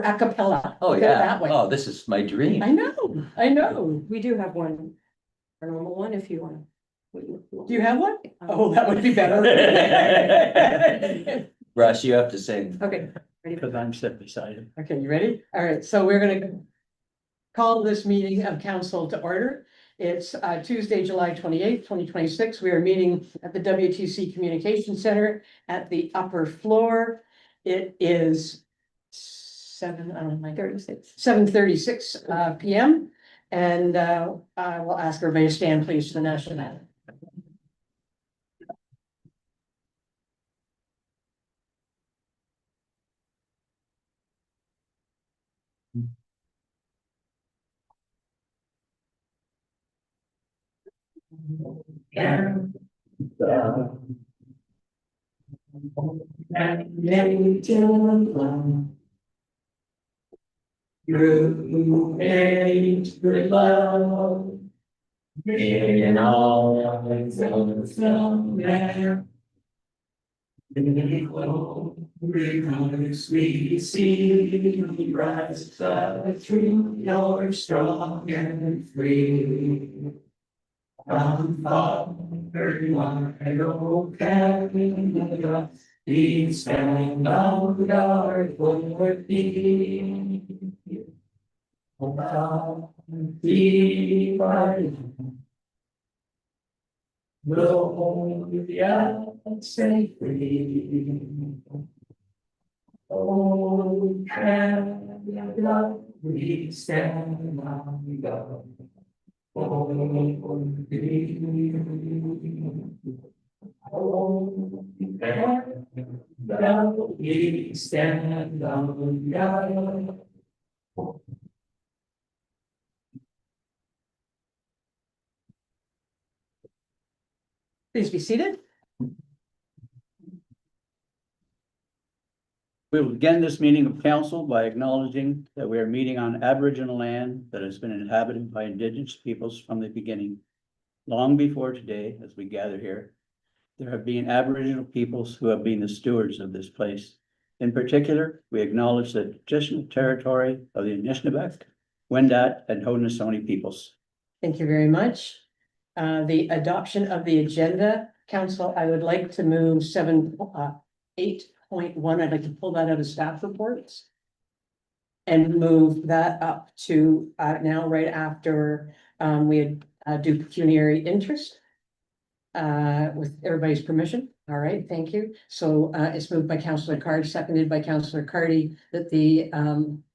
a cappella. Oh, Look at it yeah. that way. Oh, this is my dream. I know. We do have one, a normal one, if you want. Do you have one? Oh, that would be better. Russ, you have to sing. Okay, Because I'm sitting beside him. okay, you ready? All right, so we're gonna call this meeting of council to order. It's Tuesday, July 28th, 2026. We are meeting at the WTC Communication Center at the upper floor. It is 7:36 PM. And I will ask everybody to stand, please, to the national anthem. Through age, through love, in all things somewhere. Because we see you rise up through your strong and free. From Father, my old Canada, please stand on guard for thee. Be my gloria set free. Oh, Canada, we stand on guard. Oh, thee. Oh, Canada, we stand on guard. Please be seated. We will begin this meeting of council by acknowledging that we are meeting on Aboriginal land that has been inhabited by Indigenous peoples from the beginning. Long before today, as we gather here, there have been Aboriginal peoples who have been the stewards of this place. In particular, we acknowledge the traditional territory of the Anishinaabe, Wendat, and Haudenosaunee peoples. Thank you very much. The adoption of the agenda, council, I would like to move 8.1. I'd like to pull that out of staff reports. And move that up to now right after we do pecuniary interest. With everybody's permission. All right, thank you. So it's moved by Councillor Card, seconded by Councillor Cardy, that the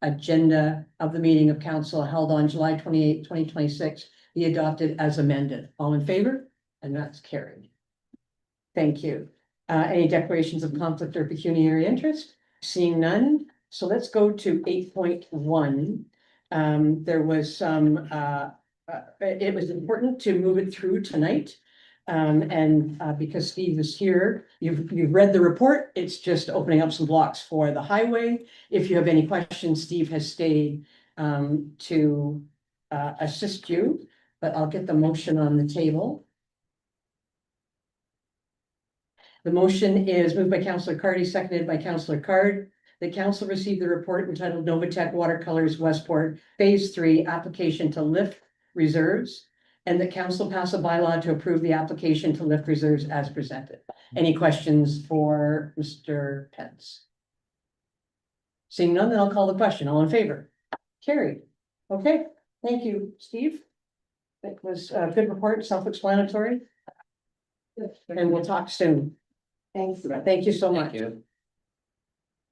agenda of the meeting of council held on July 28th, 2026 be adopted as amended. All in favor? And that's carried. Thank you. Any declarations of conflict or pecuniary interest? Seeing none. So let's go to 8.1. There was some, it was important to move it through tonight. Because Steve is here, you've read the report, it's just opening up some blocks for the highway. If you have any questions, Steve has stayed to assist you, but I'll get the motion on the table. The motion is moved by Councillor Cardy, seconded by Councillor Card. The council received the report entitled Novatech Watercolors Westport Phase 3 Application to Lift Reserves. And the council pass a bylaw to approve the application to lift reserves as presented. Any questions for Mr. Pence? Seeing none, then I'll call the question. All in favor? Carried. Okay, thank you, Steve. That was a good report, self-explanatory. And we'll talk soon. Thanks. Thank you so much. Thank you.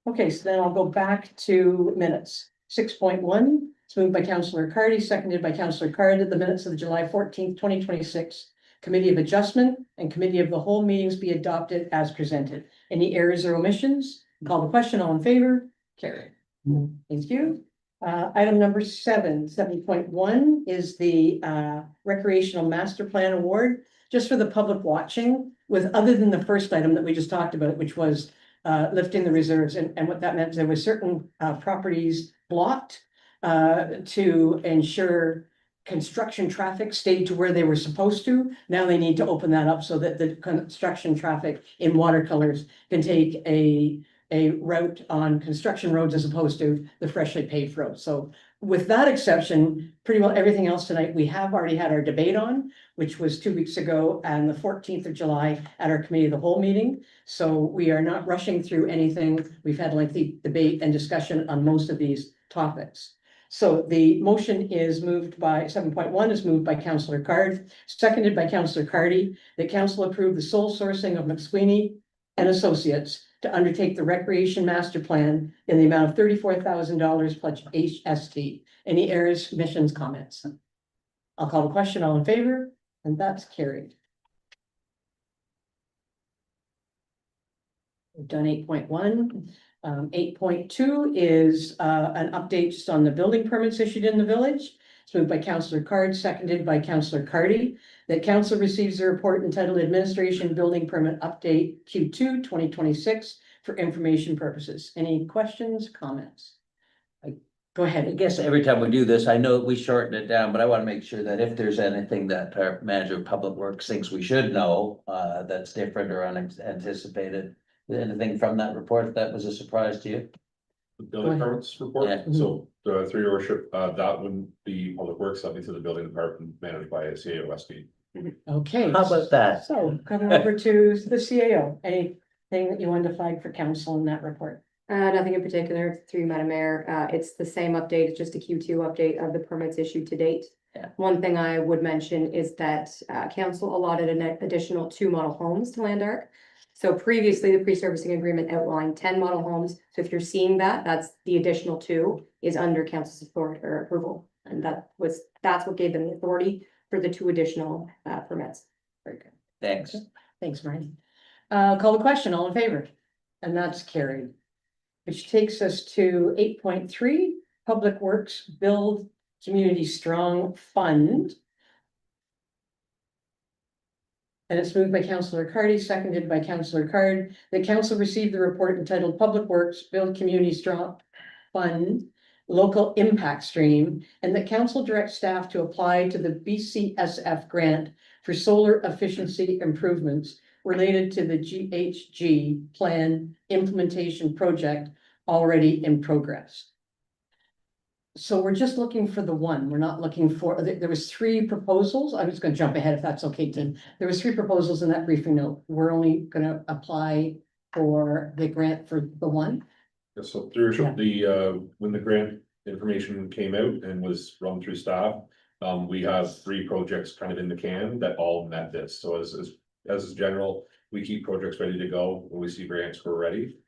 Okay, so then I'll go back to minutes. 6.1. It's moved by Councillor Cardy, seconded by Councillor Card, that the minutes of the July 14th, 2026 Committee of Adjustment and Committee of the Whole meetings be adopted as presented. Any errors or omissions? Call the question. All in favor? Carried. Thank you. Item number 7.1 is the Recreational Master Plan Award. Just for the public watching, with other than the first item that we just talked about, which was lifting the reserves, and what that meant, there were certain properties blocked to ensure construction traffic stayed to where they were supposed to. Now they need to open that up so that the construction traffic in watercolors can take a a route on construction roads as opposed to the freshly paved roads. So with that exception, pretty well everything else tonight, we have already had our debate on, which was 2 weeks ago and the 14th of July at our committee of the whole meeting. So we are not rushing through anything. We've had lengthy debate and discussion on most of these topics. So the motion is moved by 7.1 is moved by Councillor Card, seconded by Councillor Cardy, that council approve the sole sourcing of McSweeney and Associates to undertake the recreation master plan in the amount of $34,000 plus HST. Any errors, omissions, comments? I'll call the question. All in favor? And that's carried. We've done 8.1. 8.2 is an update just on the building permits issued in the village. It's moved by Councillor Card, seconded by Councillor Cardy, that council receives a report entitled Administration Building Permit Update Q2 2026 for information purposes. Any questions, comments? Go I ahead. guess every time we do this, I know we shorten it down, but I want to make sure that if there's anything that our manager of public works thinks we should know, that's different or unanticipated. Anything from that report that was a surprise to you? The building permits report, Yeah. so through your worship, that wouldn't be public works, something to the building department managed by a CAO Westport. Okay. How about that? So coming over to the CAO, anything that you wanted to flag for council in that report? Nothing in particular through Madam Mayor. It's the same update, it's just a Q2 update of the permits issued to date. Yeah. One thing I would mention is that council allotted an additional 2 model homes to Landark. So previously, the pre-servicing agreement outlined 10 model homes. So if you're seeing that, that's the additional 2 is under council support or approval. And that's what gave them the authority for the 2 additional permits. Very good. Thanks. Thanks, Marty. Call the question, all in favor? And that's carried. Which takes us to 8.3, Public Works Build Community Strong Fund. And it's moved by Councillor Cardy, seconded by Councillor Card. The council received the report entitled Public Works Build Community Strong Fund Local Impact Stream, and that council directs staff to apply to the BCSF grant for solar efficiency improvements related to the GHG plan implementation project already in progress. So we're just looking for the one, we're not looking for, there was 3 proposals. I'm just gonna jump ahead if that's okay, Tim. There was 3 proposals in that briefing note. We're only gonna apply for the grant for the one. Yeah, so through when the grant information came out and was run through staff, we have 3 projects kind of in the can that all met this. So as is general, we keep projects ready to go when we see grants, we're ready.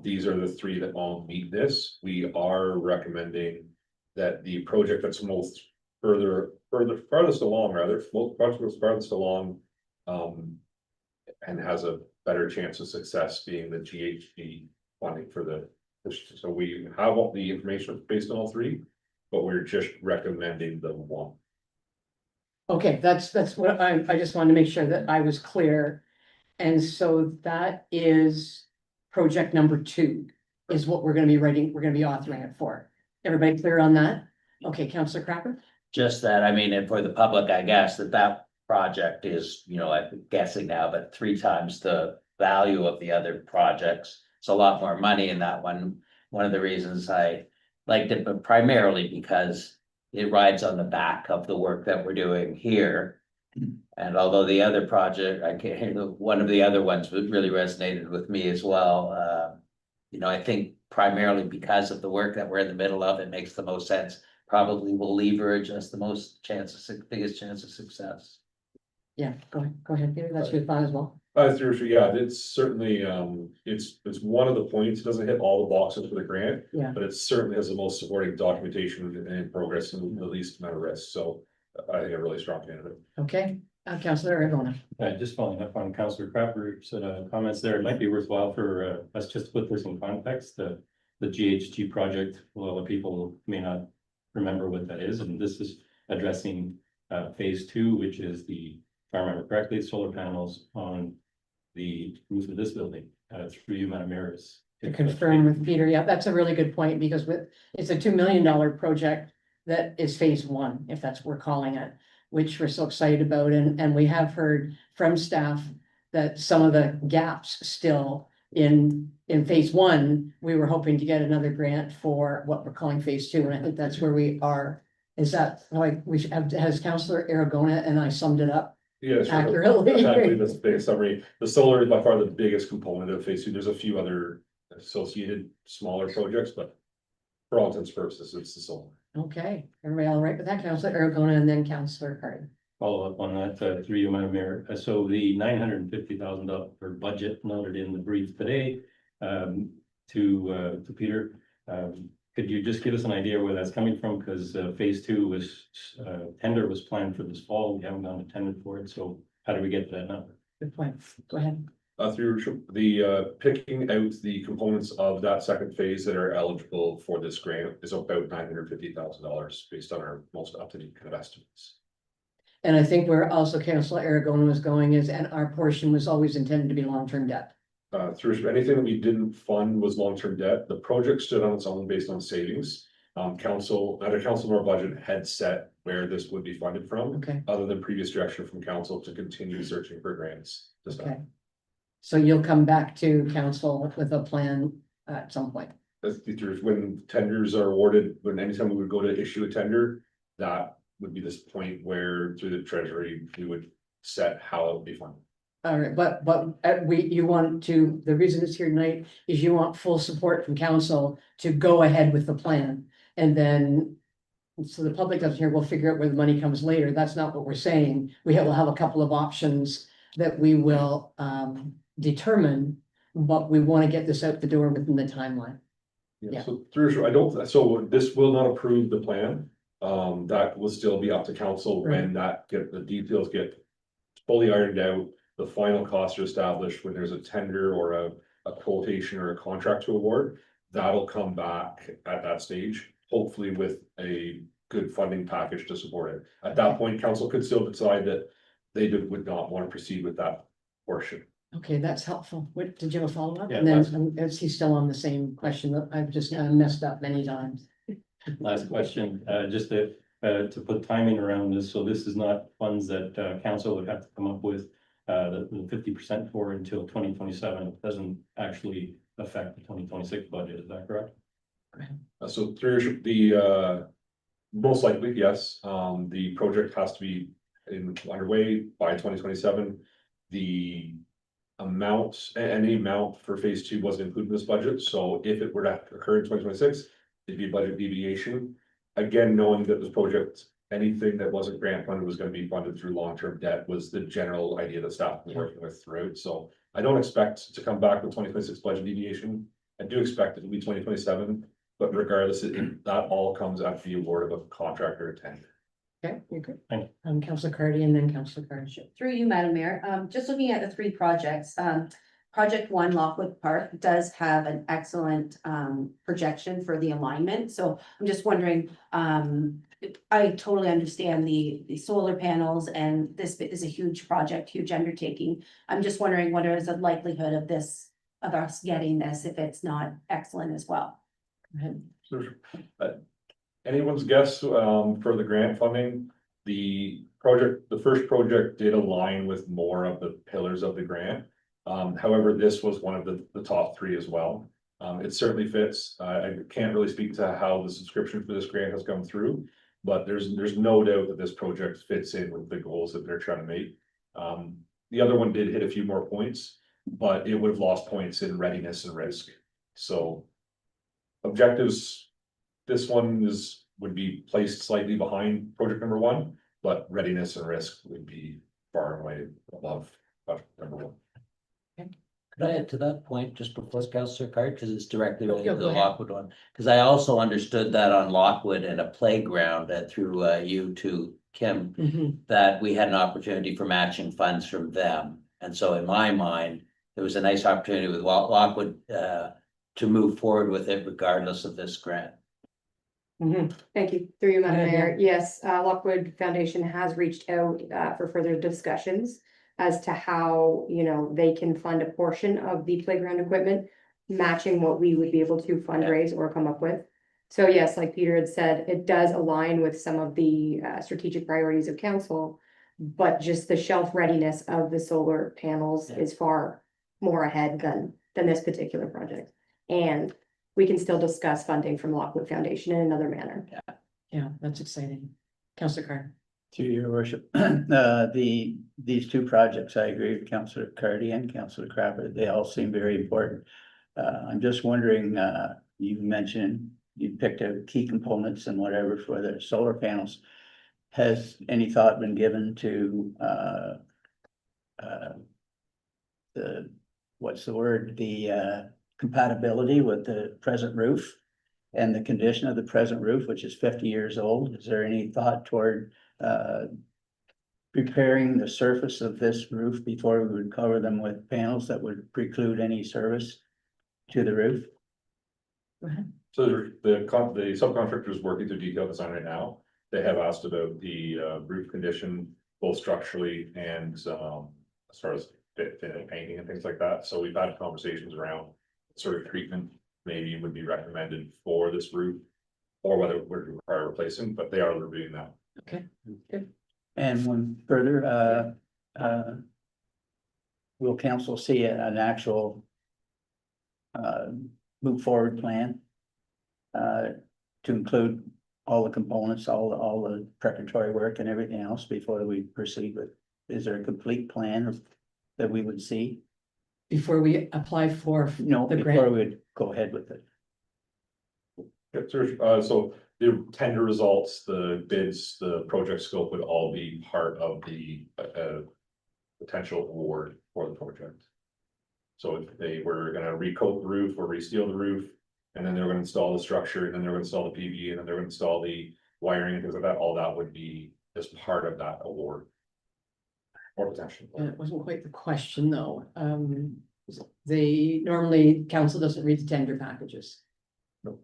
These are the 3 that all meet this. We are recommending that the project that's most farthest along, and has a better chance of success being the GHG funding for the, so we have all the information based on all 3, but we're just recommending the one. Okay, that's what I just wanted to make sure that I was clear. And so that is project number 2 is what we're gonna be writing, we're gonna be authoring it for. Everybody clear on that? Okay, Councillor Cracker? Just that, I mean, and for the public, I guess that project is, I'm guessing now, but 3 times the value of the other projects. It's a lot more money in that one. One of the reasons I liked it, but primarily because it rides on the back of the work that we're doing here. And although the other project, one of the other ones really resonated with me as well. I think primarily because of the work that we're in the middle of, it makes the most sense. Probably will leverage us the biggest chance of success. Yeah, go ahead, Peter, that's your thought as well. Yeah, it's certainly, it's one of the points, it doesn't hit all the boxes for the grant. Yeah. But it certainly has the most supporting documentation and progress and the least amount of risk, so I think a really strong candidate. Okay, Councillor Aragona. Just following up on Councillor Crapper's comments there, it might be worthwhile for us just to put this in context. The GHG project, a lot of people may not remember what that is, and this is addressing phase 2, which is the, if I remember correctly, solar panels on the roof of this building, through you, Madam Mayor. To confirm with Peter, yeah, that's a really good point, because it's a $2 million project that is phase 1, if that's what we're calling it, which we're so excited about, and we have heard from staff that some of the gaps still in phase one, we were hoping to get another grant for what we're calling phase two, and I think that's where we are. Is that like, we should have, has Counselor Aragona and I summed it up Yeah, sure. accurately? Exactly, that's the biggest summary. The solar is by far the biggest component of phase two. There's a few other associated smaller projects, but for all intents and purposes, it's the solar. Okay, everybody all right with that? Counselor Aragona and then Counselor Carter. Follow up on that, through you, Madam Mayor. So the $950,000 budget noted in the brief today, to Peter. Could you just give us an idea where that's coming from? Because phase two was, tender was planned for this fall. We haven't gone to tender for it. So how do we get to that number? Good point. Go ahead. Through the picking out the components of that second phase that are eligible for this grant is about $950,000 based on our most up-to-date kind of estimates. And I think where also Counselor Aragona was going is, and our portion was always intended to be long-term debt. Through anything that we didn't fund was long-term debt. The project stood on its own based on savings. Council, neither council nor budget had set where this would be funded from, Okay, other than previous direction from council to continue searching for grants. okay. So you'll come back to council with a plan at some point. When tenders are awarded, when anytime we would go to issue a tender, that would be this point where through the treasury, we would set how it would be funded. All right, but you want to, the reason it's here tonight is you want full support from council to go ahead with the plan. And then, so the public doesn't hear, we'll figure out where the money comes later. That's not what we're saying. Will have a couple of options that we will determine, but we want to get this out the door within the timeline. Yeah. So so this will not approve the plan. That will still be up to council when the details get fully ironed out. The final costs are established when there's a tender or a quotation or a contract to award. That'll come back at that stage, hopefully with a good funding package to support it. At that point, council could still decide that they would not want to proceed with that portion. Okay, that's helpful. What, did you have a follow-up? Yeah, And then, is he still on the same question that I've just messed up many times? Last question, just to put timing around this. So this is not funds that council would have to come up with the 50% for until 2027. It doesn't actually affect the 2026 budget. Is that correct? So through the most likely, yes, the project has to be underway by 2027. The any amount for phase two wasn't included in this budget, so if it were to occur in 2026, it'd be a budget deviation. Again, knowing that this project, anything that wasn't grant funded was gonna be funded through long-term debt was the general idea that staff was working with throughout, so I don't expect to come back with 2026 budget deviation. I do expect it to be 2027, but regardless, that all comes after the award of a contract or a tender. Okay, you're good. Thank Counselor Cardy and then Counselor Carter. Through you, Madam Mayor, just looking at the three projects, project one, Lockwood Park, does have an excellent projection for the alignment, so I'm just wondering, I totally understand the solar panels, and this is a huge project, huge undertaking. I'm just wondering, what is the likelihood of us getting this if it's not excellent as well? Go ahead. So, anyone's guess for the grant funding, the first project did align with more of the pillars of the grant. However, this was one of the top three as well. It certainly fits. I can't really speak to how the subscription for this grant has come through, but there's no doubt that this project fits in with the goals that they're trying to make. The other one did hit a few more points, but it would have lost points in readiness and risk. So objectives, this one would be placed slightly behind project number one, but readiness and risk would be far and away above project number one. Could I add to that point just before Councillor Card, because it's directly related to go the ahead. Lockwood one? Because I also understood that on Lockwood and a playground through you to Kim, Mhm. that we had an opportunity for matching funds from them. And so in my mind, there was a nice opportunity with Lockwood to move forward with it regardless of this grant. Mhm. Thank you. Through you, Madam Yeah, yeah. Mayor. Yes, Lockwood Foundation has reached out for further discussions as to how, they can fund a portion of the playground equipment, matching what we would be able to fundraise or come up with. So yes, like Peter had said, it does align with some of the strategic priorities of council, but just the shelf readiness of the solar panels Yeah. is far more ahead than than this particular project. And we can still discuss funding from Lockwood Foundation in another manner. Yeah, that's exciting. Councillor Carr. Through your worship, these two projects, I agree with Councillor Cardy and Councillor Crapper, they all seem very important. I'm just wondering, you mentioned you picked out key components and whatever for the solar panels. Has any thought been given to, the, what's the word, the, compatibility with the present roof? And the condition of the present roof, which is 50 years old, is there any thought toward preparing the surface of this roof before we would cover them with panels that would preclude any service to the roof? So the subcontractor is working through detailed design right now. They have asked about the roof condition, both structurally and as far as fit and painting and things like that. So we've had conversations around sort of treatment maybe would be recommended for this roof, or whether it would require replacing, but they are reviewing that. Okay, good. And one further, will council see an actual move forward plan to include all the components, all the preparatory work and everything else before we proceed with? Is there a complete plan that we would see? Before we apply for No, the before grant, we'd go ahead with it. So the tender results, the bids, the project scope would all be part of the potential award for the project. So if they were gonna recoat the roof or re-steel the roof, and then they're gonna install the structure, and then they're gonna install the PV, and then they're gonna install the wiring and things like that, all that would be as part of that award. Or potential. it wasn't quite the question, though. They normally, council doesn't read the tender packages. No.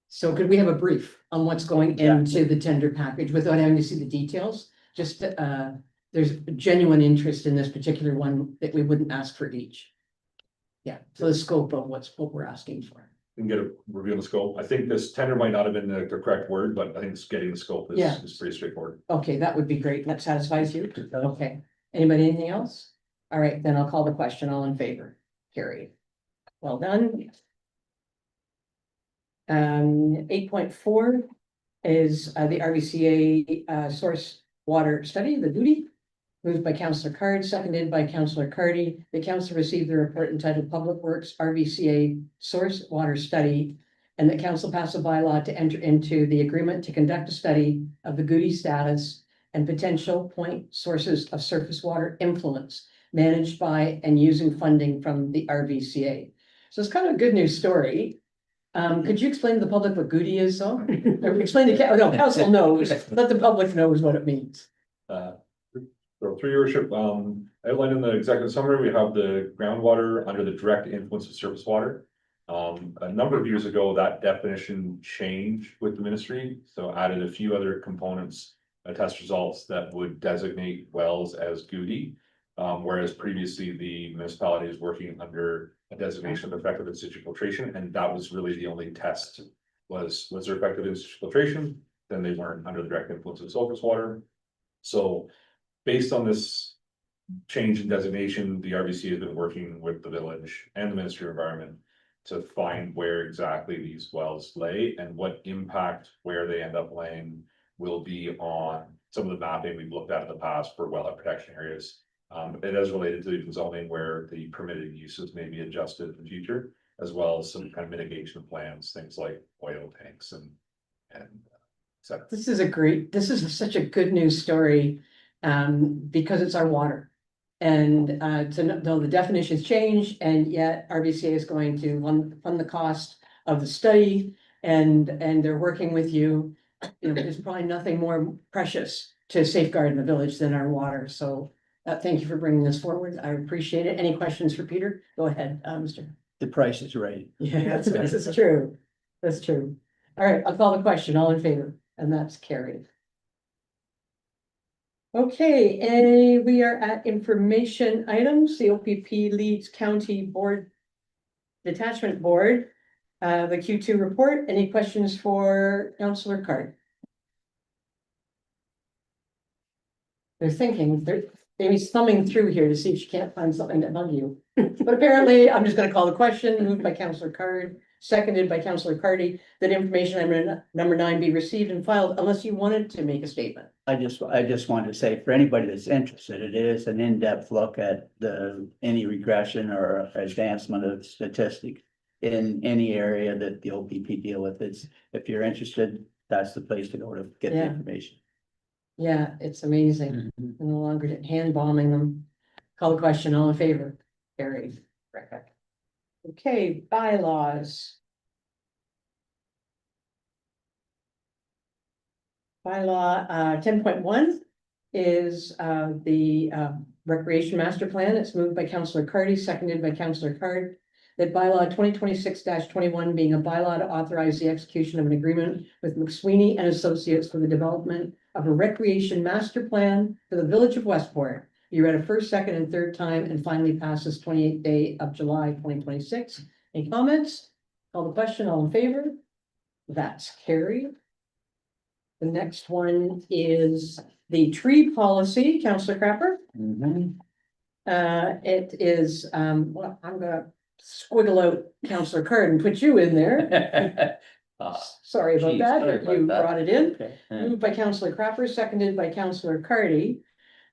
So could we have a brief on what's going Yeah. into the tender package without having to see the details? Just, there's genuine interest in this particular one that we wouldn't ask for each. Yeah, so the scope of what we're asking for. And get a review of the scope. I think this tender might not have been the correct word, but I think getting the scope Yeah. is pretty straightforward. Okay, that would be great. That satisfies you? Okay. Anybody, anything else? All right, then I'll call the question. All in favor? Carried. Well done. 8.4 is the RVCA source water study, the duty. Moved by Councillor Card, seconded by Councillor Cardy. The council received the report entitled Public Works RVCA Source Water Study. And the council passed a bylaw to enter into the agreement to conduct a study of the Goody status and potential point sources of surface water influence managed by and using funding from the RVCA. So it's kind of a good news story. Could you explain to the public what Goody is, though? Or explain to, no, council knows, let the public knows what it means. So through your worship, outlined in the executive summary, we have the groundwater under the direct influence of surface water. A number of years ago, that definition changed with the ministry, so added a few other components, test results that would designate wells as Goody. Whereas previously the municipality is working under a designation of effective in situ filtration, and that was really the only test was there effective in situ filtration, then they weren't under the direct influence of surface water. So based on this change in designation, the RVC has been working with the village and the Ministry of Environment to find where exactly these wells lay and what impact where they end up laying will be on some of the mapping we've looked at in the past for wellhead protection areas. It is related to even zoning where the permitted uses may be adjusted in the future, as well as some kind of mitigation plans, things like oil tanks and. etc. This is such a good news story, because it's our water. And to know the definitions change, and yet RBCA is going to fund the cost of the study, and they're working with you. You know, there's probably nothing more precious to safeguard in the village than our water, so thank you for bringing this forward. I appreciate it. Any questions for Peter? Go ahead, Mr. The price is right. Yeah, that's true. That's true. All right, I'll call the question. All in favor? And that's carried. Okay, and we are at information items. The OPP Leeds County Board Detachment Board, the Q2 report. Any questions for Councillor Card? They're thinking, Amy's thumbing through here to see if she can't find something to bug you. But apparently, I'm just gonna call the question, moved by Councillor Card, seconded by Councillor Cardy, that information number 9 be received and filed unless you wanted to make a statement. I just wanted to say, for anybody that's interested, it is an in-depth look at any regression or advancement of statistics in any area that the OPP deal with. If you're interested, that's the place to go to get the Yeah. information. Yeah, it's amazing. Mhm. No longer hand bombing them. Call the question, all in favor? Carried. Okay, bylaws. Bylaw 10.1 is the recreation master plan. It's moved by Councillor Cardy, seconded by Councillor Card. That bylaw 2026-21 being a bylaw to authorize the execution of an agreement with McSweeney and Associates for the development of a recreation master plan for the village of Westport. You read a first, second, and third time and finally passes 28th day of July 2026. Any comments? Call the question, all in favor? That's carried. The next one is the tree policy, Councillor Crapper. Mhm. It is, well, I'm gonna squiggle out Councillor Card and put you in there. Sorry about geez, that, sorry but about you that. brought it in. Okay. Moved by Councillor Crapper, seconded by Councillor Cardy.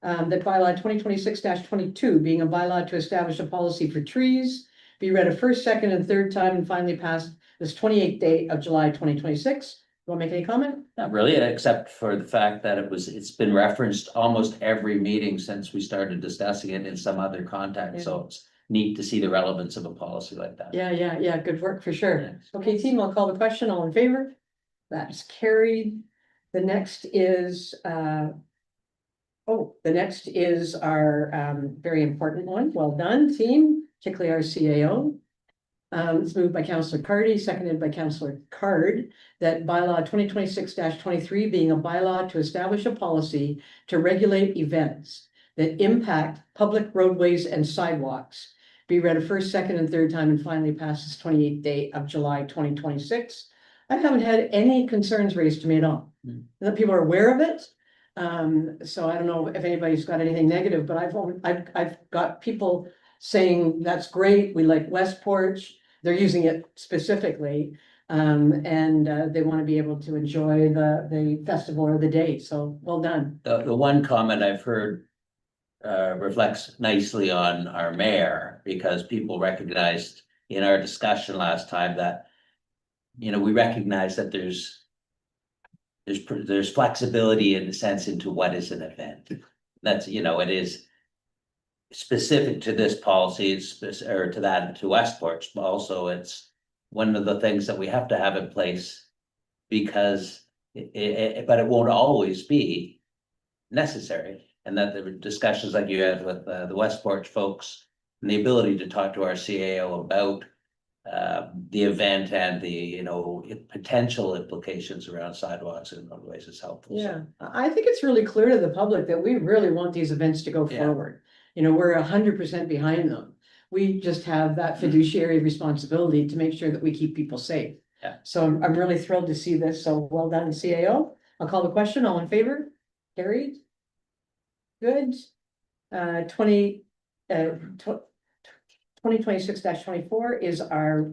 That bylaw 2026-22 being a bylaw to establish a policy for trees. Be read a first, second, and third time and finally passed this 28th day of July 2026. Want to make any comment? Not really, except for the fact that it's been referenced almost every meeting since we started discussing it in some other context, so it's neat to see the relevance of a policy like that. Yeah, good work for sure. Yes. Okay, team, I'll call the question, all in favor? That's carried. The next is, the next is our, very important one. Well done, team, particularly our CAO. It's moved by Councillor Cardy, seconded by Councillor Card, that bylaw 2026-23 being a bylaw to establish a policy to regulate events that impact public roadways and sidewalks. Be read a first, second, and third time and finally passes 28th day of July 2026. I haven't had any concerns raised to me at all. That people are aware of it. So I don't know if anybody's got anything negative, but I've got people saying that's great. We like Westport. They're using it specifically. And they want to be able to enjoy the festival or the day. So well done. The one comment I've heard reflects nicely on our mayor, because people recognized in our discussion last time that, we recognize that there's flexibility in the sense into what is an event. That's, it is specific to this policy, or to Westport, but also it's one of the things that we have to have in place, because but it won't always be necessary. And that the discussions like you had with the Westport folks, and the ability to talk to our CAO about the event and the, potential implications around sidewalks and roadways is helpful. So, Yeah, I think it's really clear to the public that we really want these events to go Yeah. forward. We're 100% behind them. We just have that fiduciary responsibility to make sure that we keep people safe. Yeah. So I'm really thrilled to see this. So well done, CAO. I'll call the question. All in favor? Carried. Good. 2026-24 is our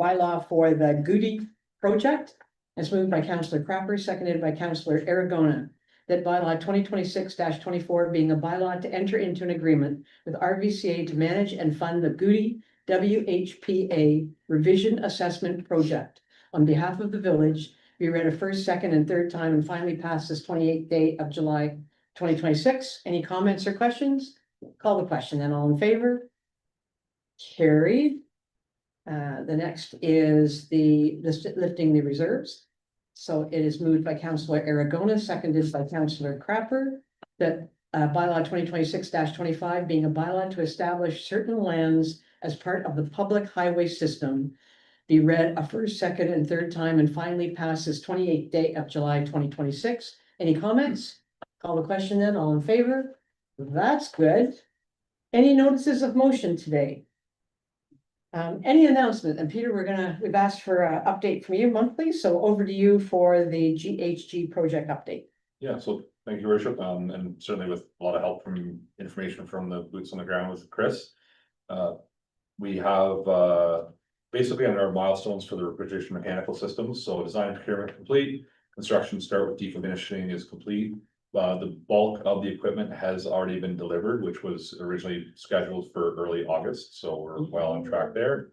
bylaw for the Goody project. It's moved by Councillor Crapper, seconded by Councillor Aragona. That bylaw 2026-24 being a bylaw to enter into an agreement with RVCA to manage and fund the Goody WHPA revision assessment project on behalf of the village. Be read a first, second, and third time and finally pass this 28th day of July 2026. Any comments or questions? Call the question and all in favor? Carried. The next is the lifting the reserves. So it is moved by Councillor Aragona, seconded by Councillor Crapper, that bylaw 2026-25 being a bylaw to establish certain lands as part of the public highway system. Be read a first, second, and third time and finally passes 28th day of July 2026. Any comments? Call the question then, all in favor? That's good. Any notices of motion today? Any announcement? And Peter, we've asked for an update from you monthly, so over to you for the GHG project update. Yeah, so thank you, Worship, and certainly with a lot of help from information from the boots on the ground with Chris. We have, basically under our milestones for the refrigeration mechanical systems, so design and procurement complete. Construction start with decommissioning is complete. The bulk of the equipment has already been delivered, which was originally scheduled for early August, so we're well on track there.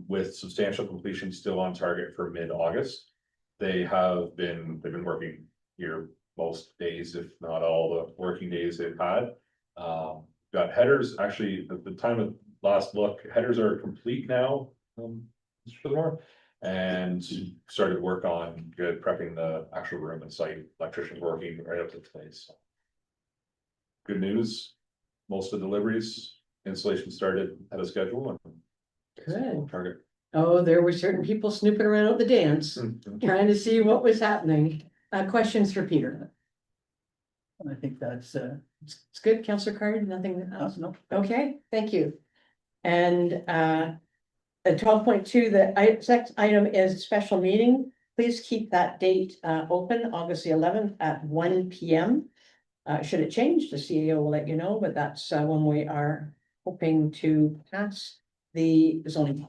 With substantial completion still on target for mid-August. They've been working here most days, if not all the working days they've had. Got headers, actually, at the time of last look, headers are complete now. Mr. Fillmore, and started work on prepping the actual room and site, electricians working right up to today, so. Good news, most of the deliveries, installation started at a schedule and. Good. Target. Oh, there were certain people snooping around at the dance, trying to see what was happening. Questions for Peter? I think that's, It's good, Counselor Card, nothing else? no. Okay, thank you. And at 12.2, the next item is special meeting. Please keep that date open, August the 11th at 1 p.m. Should it change, the CEO will let you know, but that's when we are hoping to pass the zoning.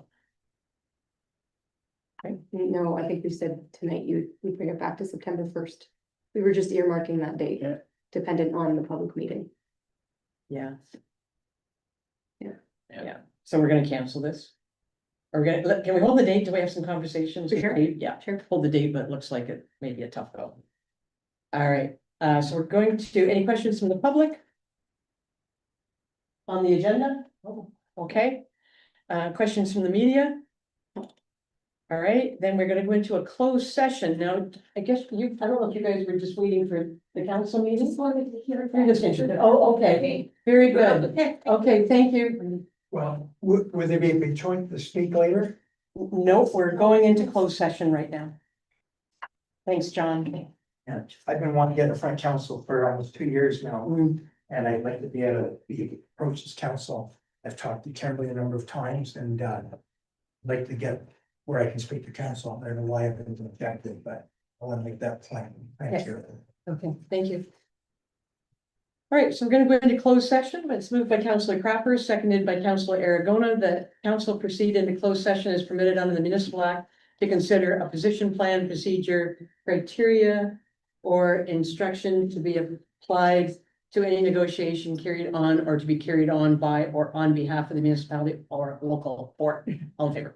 No, I think we said tonight we bring it back to September 1st. We were just earmarking that date, Yeah. dependent on the public meeting. Yeah. Yeah. Yeah, so we're gonna cancel this. Or can we hold the date? Do we have some conversations? Sure. Yeah, Sure. hold the date, but it looks like it may be a tough go. All right, so we're going to, any questions from the public? On the agenda? Oh, okay. Questions from the media? All right, then we're gonna go into a closed session. Now, I guess I don't know if you guys were just waiting for the council meeting? Just wanted to hear. You're just interested. Oh, okay, very good. Okay, thank you. Well, would there be a big choice to speak later? Nope, we're going into closed session right now. Thanks, John. Yeah, I've been wanting to get in front of council for almost 2 years now, and I'd like to be able to approach this council. I've talked to Kimberly a number of times and I'd like to get where I can speak to council. I don't know why I've been rejected, but I want to make that plan. Thank you. Okay, thank you. All right, so we're gonna go into closed session. It's moved by Councillor Crapper, seconded by Councillor Aragona, that council proceed into closed session as permitted under the Municipal Act to consider a position plan, procedure, criteria, or instruction to be applied to any negotiation carried on or to be carried on by or on behalf of the municipality or local board. All in favor?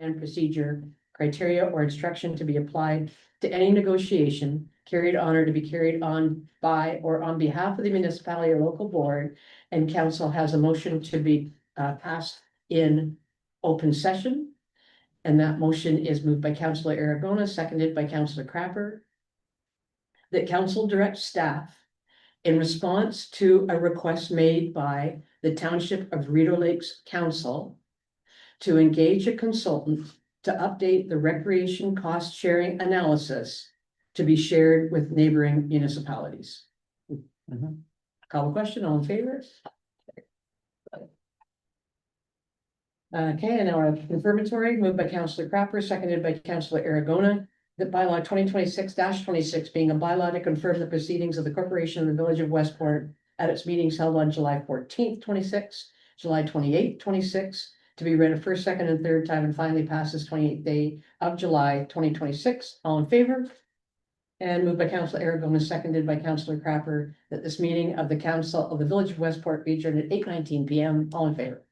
and procedure, criteria, or instruction to be applied to any negotiation carried on or to be carried on by or on behalf of the municipality or local board. And council has a motion to be passed in open session. And that motion is moved by Councillor Aragona, seconded by Councillor Crapper. That council directs staff in response to a request made by the Township of Rideau Lakes Council to engage a consultant to update the recreation cost sharing analysis to be shared with neighboring municipalities. Call the question, all in favor? Okay, and now our confirmatory, moved by Councillor Crapper, seconded by Councillor Aragona, that bylaw 2026-26 being a bylaw to confirm the proceedings of the corporation of the village of Westport at its meetings held on July 14th, 26, July 28th, 26, to be read a first, second, and third time and finally passes 28th day of July 2026. All in favor? And moved by Councillor Aragona, seconded by Councillor Crapper, that this meeting of the council of the village of Westport be adjourned at 8:19 PM. All in favor?